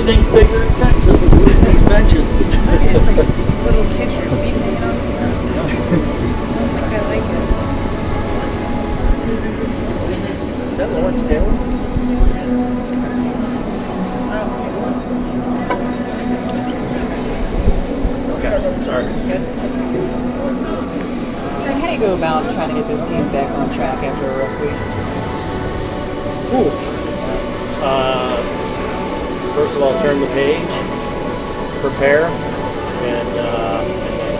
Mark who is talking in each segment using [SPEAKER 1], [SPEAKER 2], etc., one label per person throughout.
[SPEAKER 1] everything's bigger in Texas, including these benches.
[SPEAKER 2] It's like little kids your feet hanging on. I like it.
[SPEAKER 1] Is that Lawrence Taylor?
[SPEAKER 2] I don't see it.
[SPEAKER 1] Okay, sorry.
[SPEAKER 2] Greg, how do you go about trying to get this team back on track after a rough week?
[SPEAKER 1] First of all, turn the page, prepare, and then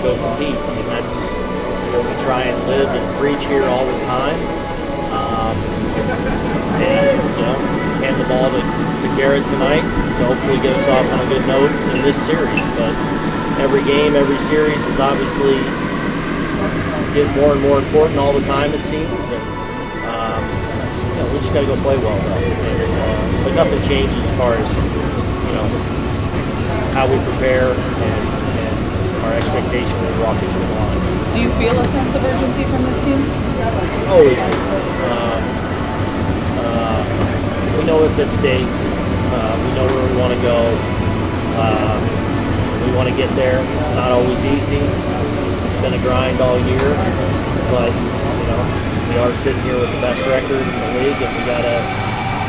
[SPEAKER 1] go compete. I mean, that's what we try and live and preach here all the time. And, hand the ball to Garrett tonight to hopefully get us off on a good note in this series. But every game, every series is obviously getting more and more important all the time, it seems. And, we just got to go play well, though. But nothing changes as far as, how we prepare and our expectation when we walk into the line.
[SPEAKER 2] Do you feel a sense of urgency from this team?
[SPEAKER 1] Always. We know what's at stake. We know where we want to go. We want to get there. It's not always easy. It's been a grind all year, but we are sitting here with the best record in the league, and we gotta.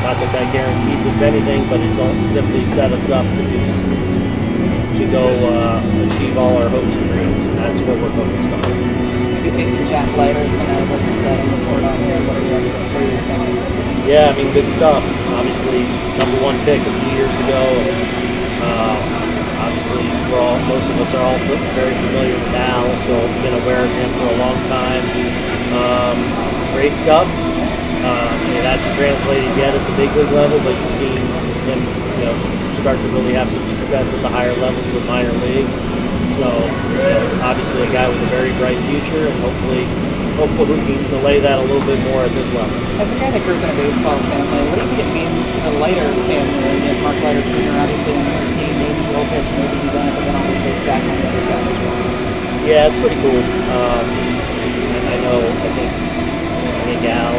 [SPEAKER 1] Not that that guarantees us anything, but it's simply set us up to go achieve all our hopes and dreams, and that's what we're focused on.
[SPEAKER 2] You'll be facing Leiter tonight. What's the scouting report on him? What are you expecting?
[SPEAKER 1] Yeah, I mean, good stuff. Obviously, number one pick a few years ago. Obviously, most of us are all very familiar with Al, so been aware of him for a long time. Great stuff. It hasn't translated yet at the big league level, but you've seen him, start to really have some success at the higher levels of minor leagues. So, obviously, a guy with a very bright future, and hopefully we can delay that a little bit more at this level.
[SPEAKER 2] As a guy that grew up in a baseball family, what do you think it means to the Leiter family? You have Mark Leiter Jr. obviously on your team, maybe he'll pitch, maybe he won't, but then obviously Jack on the other side as well.
[SPEAKER 1] Yeah, it's pretty cool. I think Al,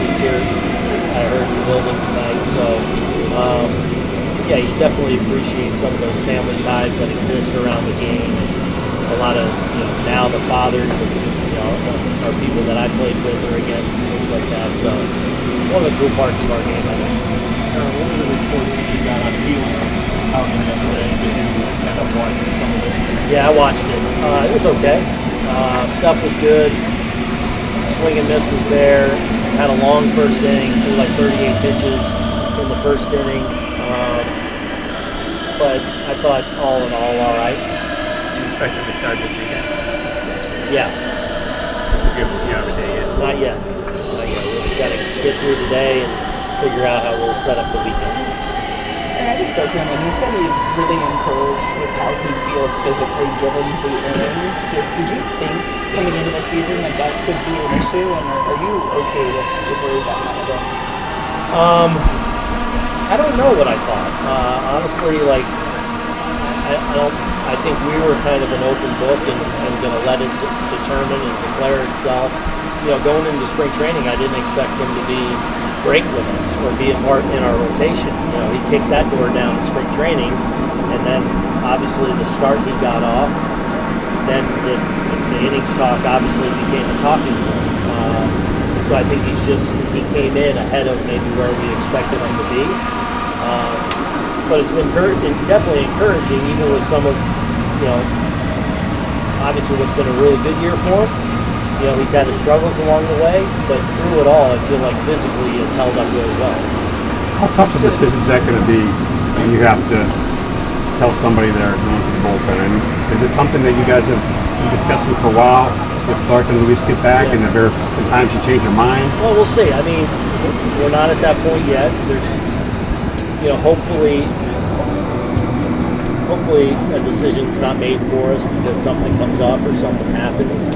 [SPEAKER 1] he's here. I heard in the building tonight, so you definitely appreciate some of those family ties that exist around the game. A lot of now the fathers and are people that I played with or against and things like that. So one of the cool parts of our game, I think.
[SPEAKER 3] What are the reports that you got on Fields out there yesterday? Did you end up watching some of it?
[SPEAKER 1] Yeah, I watched it. It was okay. Stuff was good. Swing and miss was there. Had a long first inning, threw like 38 pitches in the first inning. But I thought all in all right.
[SPEAKER 3] You expect him to start this weekend?
[SPEAKER 1] Yeah.
[SPEAKER 3] You have a day yet?
[SPEAKER 1] Not yet. We've got to get through today and figure out how we'll set up the weekend.
[SPEAKER 2] And I just spoke to him, and he said he's really encouraged with how he feels physically given the innings. Did you think coming into the season that could be an issue, and are you okay with where he's at now?
[SPEAKER 1] I don't know what I thought. Honestly, I think we were kind of an open book and going to let it determine and declare itself. Going into spring training, I didn't expect him to be great with us or be a part in our rotation. He kicked that door down in spring training, and then obviously the start he got off, then the innings talk obviously became a talking point. So I think he came in ahead of maybe where we expected him to be. But it's been definitely encouraging, even with some of, obviously what's been a really good year for him. He's had his struggles along the way, but through it all, I feel like physically he has held up really well.
[SPEAKER 4] How tough a decision is that going to be when you have to tell somebody they're going to the bullpen? I mean, is it something that you guys have been discussing for a while? If Clark and Luis get back, and if there are times you change your mind?
[SPEAKER 1] Well, we'll see. I mean, we're not at that point yet. There's, hopefully a decision's not made for us because something comes up or something happens.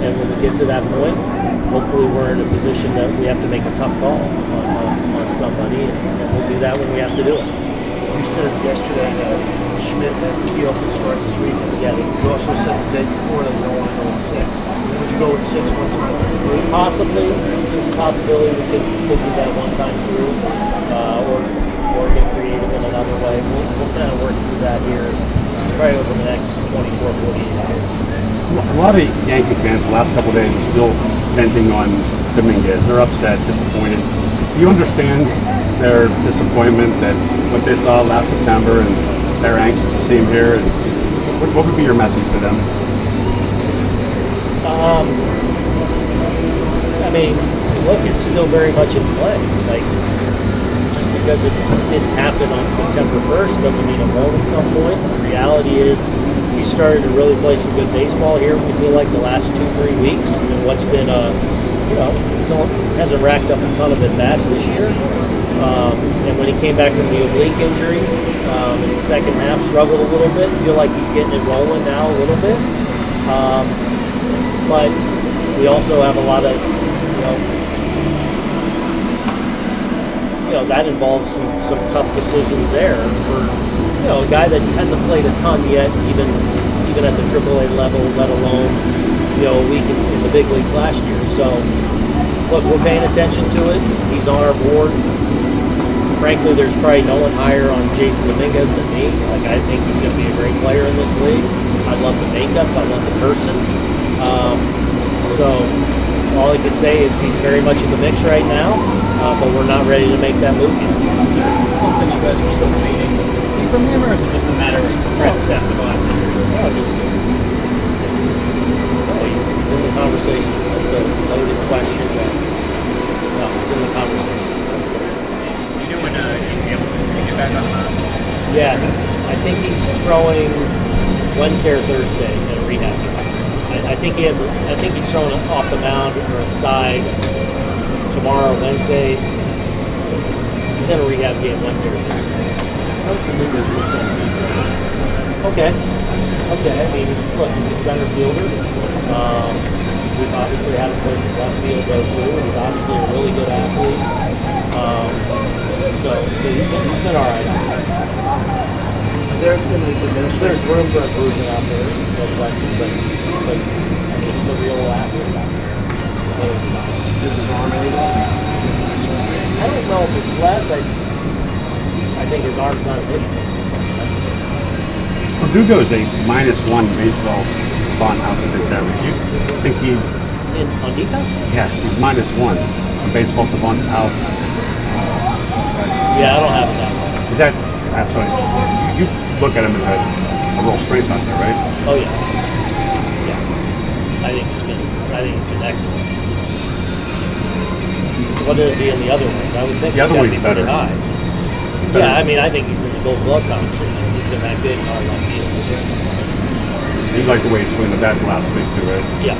[SPEAKER 1] And when we get to that point, hopefully we're in a position that we have to make a tough call on somebody, and we'll do that when we have to do it.
[SPEAKER 5] You said yesterday that Schmidt and Keel could start this week.
[SPEAKER 1] Yeah.
[SPEAKER 5] You also said the day before that you don't want to go with 6. Would you go with 6 one time through?
[SPEAKER 1] Possibly. There's a possibility we could do that one time through. Or or get creative in another way. We'll kind of work through that here probably over the next 24, 48 hours.
[SPEAKER 4] A lot of Yankee fans the last couple of days are still venting on Dominguez. They're upset, disappointed. Do you understand their disappointment that what they saw last September, and they're anxious to see him here? And what would be your message to them?
[SPEAKER 1] I mean, look, it's still very much in play. Like, just because it didn't happen on September 1st doesn't mean it won't at some point. The reality is, we started to really play some good baseball here. We feel like the last 2-3 weeks, and what's been hasn't racked up a ton of at-bats this year. And when he came back from the oblique injury in the second half, struggled a little bit. Feel like he's getting it rolling now a little bit. But we also have a lot of, that involves some tough decisions there for, a guy that hasn't played a ton yet, even at the AAA level, let alone, a week in the big leagues last year. So, look, we're paying attention to it. He's on our board. Frankly, there's probably no one higher on Jasson Domínguez than me. Like, I think he's going to be a great player in this league. I love the makeup. I love the person. So all I can say is he's very much in the mix right now, but we're not ready to make that move yet.
[SPEAKER 3] Is there something you guys are still waiting to see from him, or is it just a matter of reps after the last year?
[SPEAKER 1] He's in the conversation. That's a loaded question. No, he's in the conversation.
[SPEAKER 3] You doing able to get back on the mound?
[SPEAKER 1] Yeah, I think he's throwing Wednesday or Thursday in a rehab game. I think he's throwing off the mound or a side tomorrow, Wednesday. He's in a rehab game Wednesday or Thursday. Okay. I mean, he's a center fielder. We've obviously had him play some left field though too. He's obviously a really good athlete. So he's been all right.
[SPEAKER 5] There's room for improvement out there, no question, but
[SPEAKER 1] I mean, he's a real athlete.
[SPEAKER 5] is his arm any less?
[SPEAKER 1] I don't know if it's less. I think his arm's not an issue.
[SPEAKER 4] Verdugo is a -1 baseball savant outs against average. You think he's
[SPEAKER 1] On defense?
[SPEAKER 4] Yeah, he's -1 on baseball savants outs.
[SPEAKER 1] Yeah, I don't have it that way.
[SPEAKER 4] That's what you look at him as a real strength out there, right?
[SPEAKER 1] Oh yeah. I think he's been excellent. What is he in the other ones? I would think
[SPEAKER 4] The other
[SPEAKER 1] he's
[SPEAKER 4] one's
[SPEAKER 1] got to be pretty
[SPEAKER 4] better.
[SPEAKER 1] high. Yeah, I mean, I think he's in the Gold Glove conversation. He's been that good in our left field.
[SPEAKER 4] You like the way he swung the bat last week too, right?
[SPEAKER 1] Yeah.